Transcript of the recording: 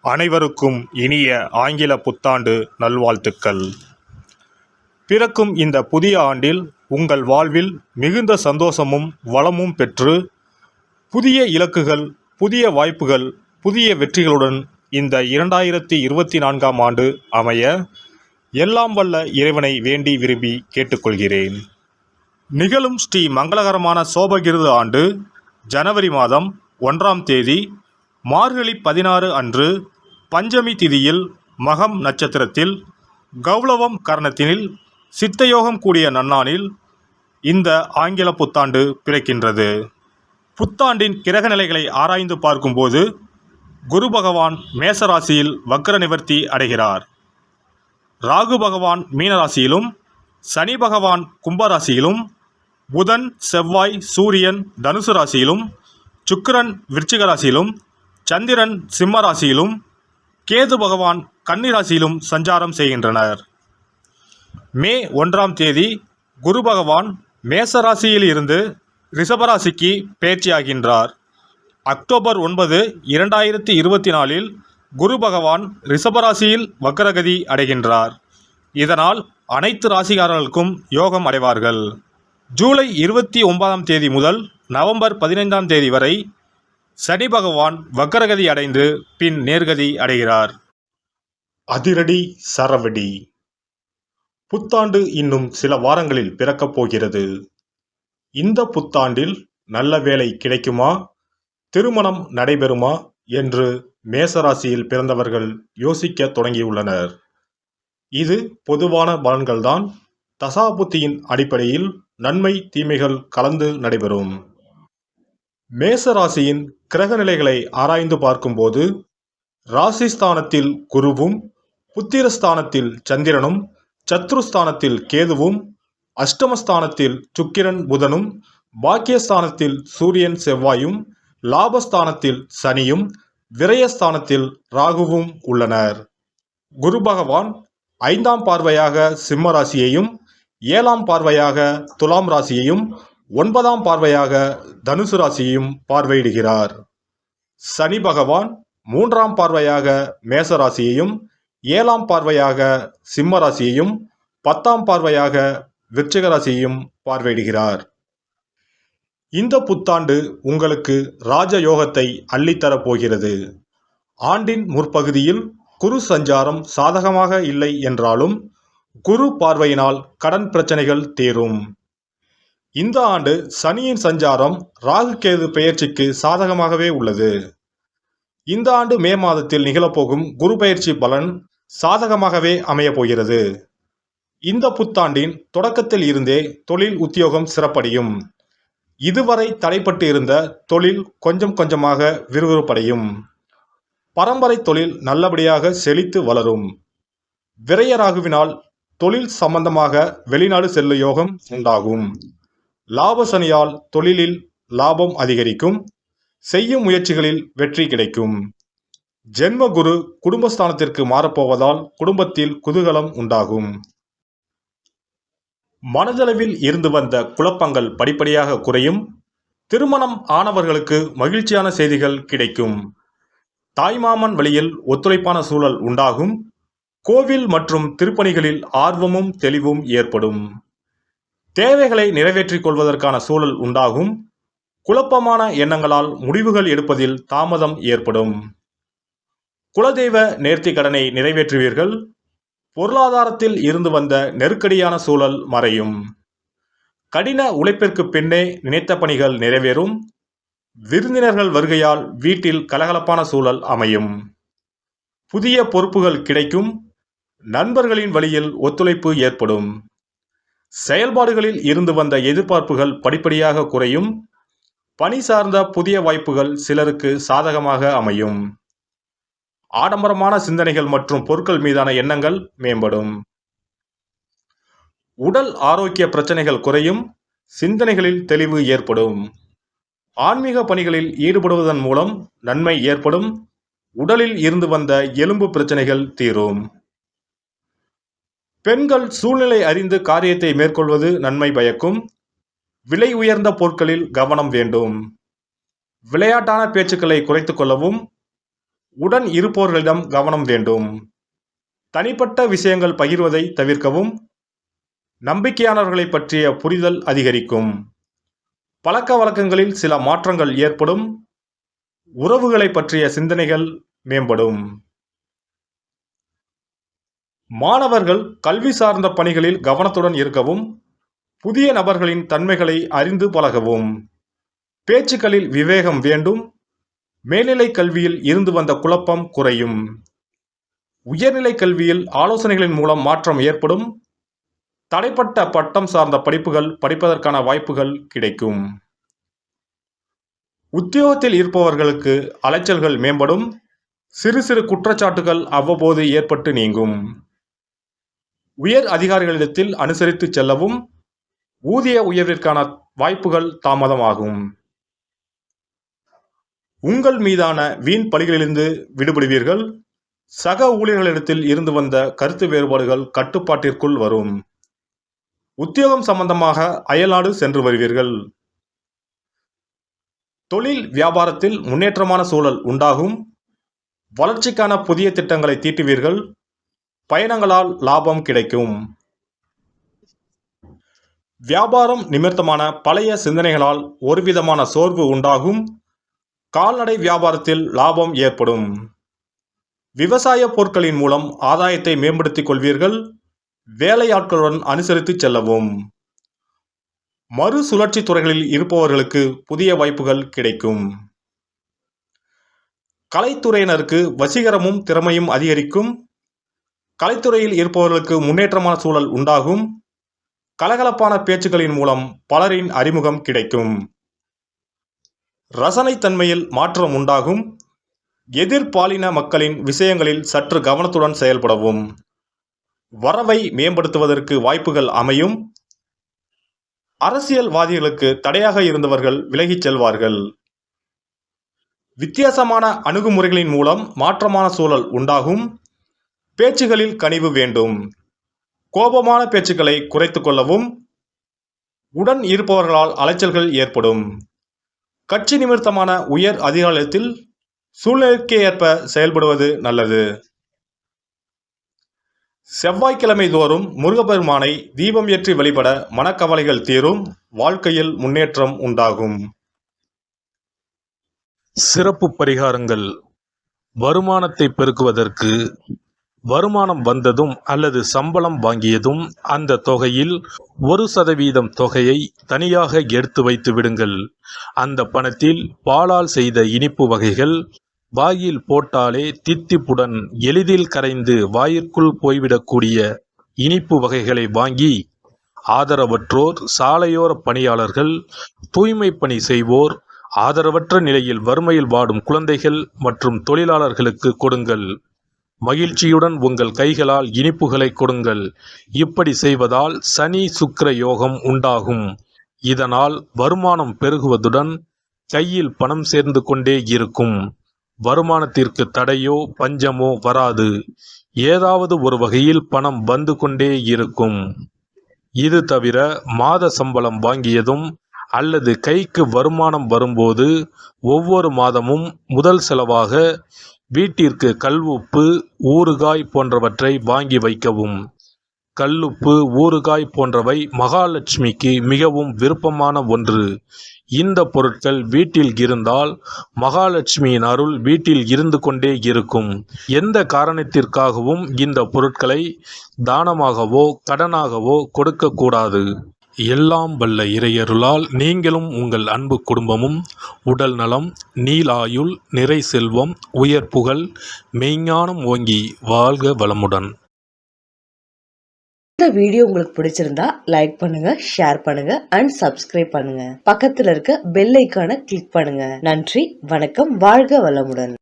அனைவருக்கும் இனிய ஆங்கில புத்தாண்டு நல்வாழ்த்துக்கள். பிறக்கும் இந்த புதிய ஆண்டில் உங்கள் வாழ்வில் மிகுந்த சந்தோஷமும் வளமும் பெற்று புதிய இலக்குகள், புதிய வாய்ப்புகள், புதிய வெற்றிகளுடன் இந்த 2024ஆம் ஆண்டு அமைய எல்லாம் வல்ல இறைவனை வேண்டி விரும்பி கேட்டுக்கொள்கிறேன். நிகழும் ஸ்ரீ மங்களகரமான சோபகிருது ஆண்டு ஜனவரி மாதம் 1ஆம் தேதி மார்கழி 16 அன்று பஞ்சமி திதியில் மகம் நட்சத்திரத்தில் கௌளவம் கரணத்தினில் சித்தயோகம் கூடிய நன்னாளில் இந்த ஆங்கில புத்தாண்டு பிறக்கின்றது. புத்தாண்டின் கிரக நிலைகளை ஆராய்ந்து பார்க்கும்போது குரு பகவான் மேசராசியில் வக்ர நிவர்த்தி அடைகிறார். ராகு பகவான் மீனராசியிலும், சனி பகவான் கும்பராசியிலும், புதன் செவ்வாய் சூரியன் தனுசு ராசியிலும், சுக்கிரன் விருச்சிக ராசியிலும், சந்திரன் சிம்ம ராசியிலும், கேது பகவான் கன்னி ராசியிலும் சஞ்சாரம் செய்கின்றனர். மே 1ஆம் தேதி குரு பகவான் மேச ராசியில் இருந்து ரிஷபராசிக்கு பெயர்ச்சியாகின்றார். அக்டோபர் 9, 2024இல் குரு பகவான் ரிஷபராசியில் வக்ரகதி அடைகின்றார். இதனால் அனைத்து ராசிக்காரர்களுக்கும் யோகம் அடைவார்கள். ஜூலை 29ஆம் தேதி முதல் நவம்பர் 15ஆம் தேதி வரை சனி பகவான் வக்ரகதி அடைந்து பின் நேர்கதி அடைகிறார். அதிரடி சரவடி. புத்தாண்டு இன்னும் சில வாரங்களில் பிறக்கப் போகிறது. இந்த புத்தாண்டில் நல்ல வேலை கிடைக்குமா, திருமணம் நடைபெறுமா என்று மேசராசியில் பிறந்தவர்கள் யோசிக்க தொடங்கியுள்ளனர். இது பொதுவான பலன்கள்தான். தசாபுத்தியின் அடிப்படையில் நன்மை தீமைகள் கலந்து நடைபெறும். மேசராசியின் கிரக நிலைகளை ஆராய்ந்து பார்க்கும்போது ராசிஸ்தானத்தில் குருவும், புத்திரஸ்தானத்தில் சந்திரனும், சத்ருஸ்தானத்தில் கேதுவும், அஷ்டமஸ்தானத்தில் சுக்கிரன் புதனும், பாக்கியஸ்தானத்தில் சூரியன் செவ்வாயும், லாபஸ்தானத்தில் சனியும், விரயஸ்தானத்தில் ராகுவும் உள்ளனர். குரு பகவான் 5ஆம் பார்வையாக சிம்ம ராசியையும், 7ஆம் பார்வையாக துலாம் ராசியையும், 9ஆம் பார்வையாக தனுசு ராசியையும் பார்வையிடுகிறார். சனி பகவான் 3ஆம் பார்வையாக மேச ராசியையும், 7ஆம் பார்வையாக சிம்ம ராசியையும், 10ஆம் பார்வையாக விருச்சிக ராசியையும் பார்வையிடுகிறார். இந்த புத்தாண்டு உங்களுக்கு ராஜயோகத்தை அள்ளித்தரப் போகிறது. ஆண்டின் முற்பகுதியில் குரு சஞ்சாரம் சாதகமாக இல்லை என்றாலும் குரு பார்வையினால் கடன் பிரச்சனைகள் தீரும். இந்த ஆண்டு சனியின் சஞ்சாரம் ராகு கேது பெயர்ச்சிக்கு சாதகமாகவே உள்ளது. இந்த ஆண்டு மே மாதத்தில் நிகழப்போகும் குரு பெயர்ச்சி பலன் சாதகமாகவே அமையப் போகிறது. இந்த புத்தாண்டின் தொடக்கத்தில் இருந்தே தொழில் உத்தியோகம் சிறப்படையும். இதுவரை தடைப்பட்டு இருந்த தொழில் கொஞ்சம் கொஞ்சமாக விறுவிறுப்படையும். பரம்பரை தொழில் நல்லபடியாக செழித்து வளரும். விரய ராகுவினால் தொழில் சம்பந்தமாக வெளிநாடு செல்லும் யோகம் உண்டாகும். லாபசனியால் தொழிலில் லாபம் அதிகரிக்கும். செய்யும் முயற்சிகளில் வெற்றி கிடைக்கும். ஜென்ம குரு குடும்பஸ்தானத்திற்கு மாறப்போவதால் குடும்பத்தில் குதூகலம் உண்டாகும். மனதளவில் இருந்து வந்த குழப்பங்கள் படிப்படியாக குறையும். திருமணம் ஆனவர்களுக்கு மகிழ்ச்சியான செய்திகள் கிடைக்கும். தாய்மாமன் வழியில் ஒத்துழைப்பான சூழல் உண்டாகும். கோவில் மற்றும் திருப்பணிகளில் ஆர்வமும் தெளிவும் ஏற்படும். தேவைகளை நிறைவேற்றிக் கொள்வதற்கான சூழல் உண்டாகும். குழப்பமான எண்ணங்களால் முடிவுகள் எடுப்பதில் தாமதம் ஏற்படும். குலதெய்வ நேர்த்தி கடனை நிறைவேற்றுவீர்கள். பொருளாதாரத்தில் இருந்து வந்த நெருக்கடியான சூழல் மறையும். கடின உழைப்பிற்கு பின்னே நினைத்த பணிகள் நிறைவேறும். விருந்தினர்கள் வருகையால் வீட்டில் கலகலப்பான சூழல் அமையும். புதிய பொறுப்புகள் கிடைக்கும். நண்பர்களின் வழியில் ஒத்துழைப்பு ஏற்படும். செயல்பாடுகளில் இருந்து வந்த எதிர்பார்ப்புகள் படிப்படியாக குறையும். பணி சார்ந்த புதிய வாய்ப்புகள் சிலருக்கு சாதகமாக அமையும். ஆடம்பரமான சிந்தனைகள் மற்றும் பொருட்கள் மீதான எண்ணங்கள் மேம்படும். உடல் ஆரோக்கிய பிரச்சனைகள் குறையும். சிந்தனைகளில் தெளிவு ஏற்படும். ஆன்மீக பணிகளில் ஈடுபடுவதன் மூலம் நன்மை ஏற்படும். உடலில் இருந்து வந்த எலும்பு பிரச்சனைகள் தீரும். பெண்கள் சூழ்நிலை அறிந்து காரியத்தை மேற்கொள்வது நன்மை பயக்கும். விலை உயர்ந்த பொருட்களில் கவனம் வேண்டும். விளையாட்டான பேச்சுக்களை குறைத்துக் கொள்ளவும். உடன் இருப்பவர்களிடம் கவனம் வேண்டும். தனிப்பட்ட விஷயங்கள் பகிர்வதை தவிர்க்கவும். நம்பிக்கையானவர்களை பற்றிய புரிதல் அதிகரிக்கும். பழக்க வழக்கங்களில் சில மாற்றங்கள் ஏற்படும். உறவுகளை பற்றிய சிந்தனைகள் மேம்படும். மாணவர்கள் கல்வி சார்ந்த பணிகளில் கவனத்துடன் இருக்கவும். புதிய நபர்களின் தன்மைகளை அறிந்து பழகவும். பேச்சுக்களில் விவேகம் வேண்டும். மேல்நிலை கல்வியில் இருந்து வந்த குழப்பம் குறையும். உயர்நிலை கல்வியில் ஆலோசனைகளின் மூலம் மாற்றம் ஏற்படும். தடைப்பட்ட பட்டம் சார்ந்த படிப்புகள் படிப்பதற்கான வாய்ப்புகள் கிடைக்கும். உத்தியோகத்தில் இருப்பவர்களுக்கு அலைச்சல்கள் மேம்படும். சிறு சிறு குற்றச்சாட்டுகள் அவ்வப்போது ஏற்பட்டு நீங்கும். உயர் அதிகாரிகளிடத்தில் அனுசரித்து செல்லவும். ஊதிய உயர்விற்கான வாய்ப்புகள் தாமதமாகும். உங்கள் மீதான வீண் பழிகளிலிருந்து விடுபடுவீர்கள். சக ஊழியர்களிடத்தில் இருந்து வந்த கருத்து வேறுபாடுகள் கட்டுப்பாட்டிற்குள் வரும். உத்தியோகம் சம்பந்தமாக அயல்நாடு சென்று வருவீர்கள். தொழில் வியாபாரத்தில் முன்னேற்றமான சூழல் உண்டாகும். வளர்ச்சிக்கான புதிய திட்டங்களை தீட்டுவீர்கள். பயணங்களால் லாபம் கிடைக்கும். வியாபாரம் நிமித்தமான பழைய சிந்தனைகளால் ஒருவிதமான சோர்வு உண்டாகும். கால்நடை வியாபாரத்தில் லாபம் ஏற்படும். விவசாய பொருட்களின் மூலம் ஆதாயத்தை மேம்படுத்திக் கொள்வீர்கள். வேலையாட்களுடன் அனுசரித்து செல்லவும். மறுசுழற்சி துறைகளில் இருப்பவர்களுக்கு புதிய வாய்ப்புகள் கிடைக்கும். கலைத்துறையினருக்கு வசீகரமும் திறமையும் அதிகரிக்கும். கலைத்துறையில் இருப்பவர்களுக்கு முன்னேற்றமான சூழல் உண்டாகும். கலகலப்பான பேச்சுக்களின் மூலம் பலரின் அறிமுகம் கிடைக்கும். ரசனைத்தன்மையில் மாற்றம் உண்டாகும். எதிர்பாலின மக்களின் விஷயங்களில் சற்று கவனத்துடன் செயல்படவும். வரவை மேம்படுத்துவதற்கு வாய்ப்புகள் அமையும். அரசியல்வாதிகளுக்கு தடையாக இருந்தவர்கள் விலகிச் செல்வார்கள். வித்தியாசமான அணுகுமுறைகளின் மூலம் மாற்றமான சூழல் உண்டாகும். பேச்சுகளில் கனிவு வேண்டும். கோபமான பேச்சுக்களை குறைத்துக் கொள்ளவும். உடன் இருப்பவர்களால் அலைச்சல்கள் ஏற்படும். கட்சி நிமித்தமான உயர் அதிகாரத்தில் சூழ்நிலைக்கு ஏற்ப செயல்படுவது நல்லது. செவ்வாய்க்கிழமை தோறும் முருகப்பெருமானை தீபம் ஏற்றி வழிபட மனக்கவலைகள் தீரும். வாழ்க்கையில் முன்னேற்றம் உண்டாகும். சிறப்பு பரிகாரங்கள். வருமானத்தை பெருக்குவதற்கு வருமானம் வந்ததும் அல்லது சம்பளம் வாங்கியதும் அந்த தொகையில் 1% தொகையை தனியாக எடுத்து வைத்து விடுங்கள். அந்த பணத்தில் பாலால் செய்த இனிப்பு வகைகள், வாயில் போட்டாலே தித்திப்புடன் எளிதில் கரைந்து வாயிற்குள் போய்விடக்கூடிய இனிப்பு வகைகளை வாங்கி ஆதரவற்றோர், சாலையோர பணியாளர்கள், தூய்மை பணி செய்வோர், ஆதரவற்ற நிலையில் வறுமையில் வாடும் குழந்தைகள் மற்றும் தொழிலாளர்களுக்கு கொடுங்கள். மகிழ்ச்சியுடன் உங்கள் கைகளால் இனிப்புகளை கொடுங்கள். இப்படி செய்வதால் சனி சுக்கிர யோகம் உண்டாகும். இதனால் வருமானம் பெருகுவதுடன் கையில் பணம் சேர்ந்து கொண்டே இருக்கும். வருமானத்திற்கு தடையோ பஞ்சமோ வராது. ஏதாவது ஒரு வகையில் பணம் வந்து கொண்டே இருக்கும். இது தவிர மாத சம்பளம் வாங்கியதும் அல்லது கைக்கு வருமானம் வரும்போது ஒவ்வொரு மாதமும் முதல் செலவாக வீட்டிற்கு கல்லுப்பு, ஊறுகாய் போன்றவற்றை வாங்கி வைக்கவும். கல்லுப்பு, ஊறுகாய் போன்றவை மகாலட்சுமிக்கு மிகவும் விருப்பமான ஒன்று. இந்த பொருட்கள் வீட்டில் இருந்தால் மகாலட்சுமியின் அருள் வீட்டில் இருந்து கொண்டே இருக்கும். எந்த காரணத்திற்காகவும் இந்த பொருட்களை தானமாகவோ கடனாகவோ கொடுக்கக்கூடாது. எல்லாம் வல்ல இறையருளால் நீங்களும் உங்கள் அன்பு குடும்பமும் உடல் நலம், நீலாயுள், நிறை செல்வம், உயர் புகழ், மெய்ஞானம் ஓங்கி வாழ்க வளமுடன். இந்த வீடியோ உங்களுக்கு பிடிச்சிருந்தா லைக் பண்ணுங்க, ஷேர் பண்ணுங்க அண்ட் சப்ஸ்கிரைப் பண்ணுங்க. பக்கத்துல இருக்க பெல் ஐகானை கிளிக் பண்ணுங்க. நன்றி, வணக்கம், வாழ்க வளமுடன்.